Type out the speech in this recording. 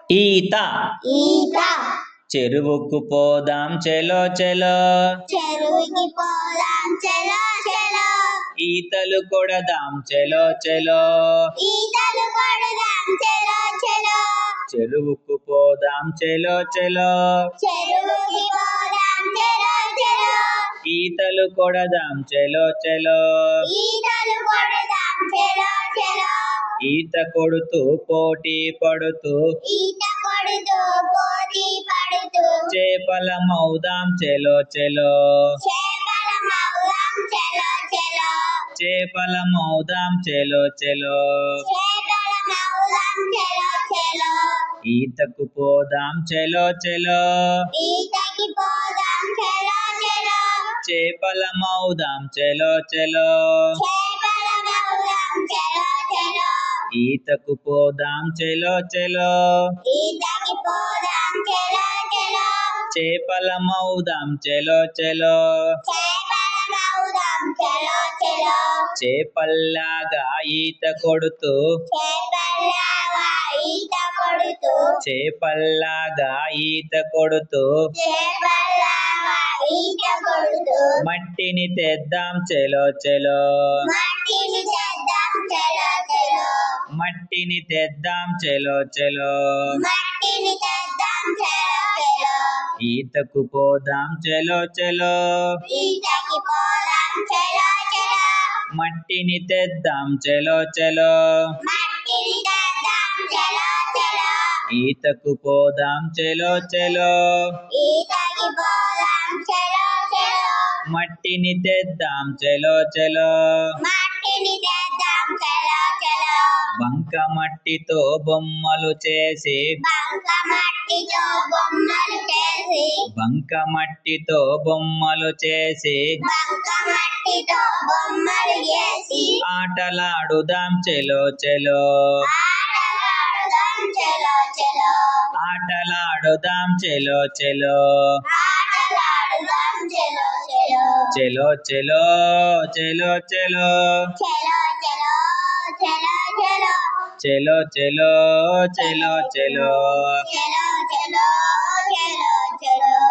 ఈత ఈత చెరువుకు పోదాం చెలో చెలో చెరువుకి పోదాం చెలో చెలో ఈతలు కొడదాం చెలో చెలో ఈతలు కొడదాం చెలో చెలో చెరువుకు పోదాం చెలో చెలో చెరువుకి పోదాం చెలో చెలో ఈతలు కొడదాం చెలో చెలో ఈతలు కొడదాం చెలో చెలో ఈత కొడుతూ పోటీ పడుతూ ఈత కొడుతూ పోటీ పడుతూ చేపల మౌదాం చెలో చెలో చేపల మౌదాం చెలో చెలో చేపల మౌదాం చెలో చెలో చేపల మౌదాం చెలో చెలో ఈతకు పోదాం చెలో చెలో ఈతకి పోదాం చెలో చెలో చేపల మౌదాం చెలో చెలో చేపల మౌదాం చెలో చెలో ఈతకు పోదాం చెలో చెలో ఈతకి పోదాం చెలో చెలో చేపల మౌదాం చెలో చెలో చేపల మౌదాం చెలో చెలో చేపల్లాగా ఈత కొడుతూ చేపల్లాగా ఈత కొడుతూ చేపల్లాగా ఈత కొడుతూ చేపల్లాగా ఈత కొడుతూ మట్టిని తెద్దాం చెలో చెలో మట్టిని తెద్దాం చెలో చెలో మట్టిని తెద్దాం చెలో చెలో మట్టిని తెద్దాం చెలో చెలో ఈతకు పోదాం చెలో చెలో ఈతకి పోదాం చెలో చెలో మట్టిని తెద్దాం చెలో చెలో మట్టిని తెద్దాం చెలో చెలో ఈతకు పోదాం చెలో చెలో ఈతకి పోదాం చెలో చెలో మట్టిని తెద్దాం చెలో చెలో మట్టిని తెద్దాం చెలో చెలో బంక మట్టితో బొమ్మలు చేసి బంక మట్టితో బొమ్మలు చేసి బంక మట్టితో బొమ్మలు చేసి బంక మట్టితో బొమ్మలు చేసి ఆటలాడుదాం చెలో చెలో ఆటలాడుదాం చెలో చెలో ఆటలాడుదాం చెలో చెలో ఆటలాడుదాం చెలో చెలో చెలో చెలో చెలో చెలో చెలో చెలో చెలో చెలో చెలో చెలో చెలో చెలో చెలో చెలో చెలో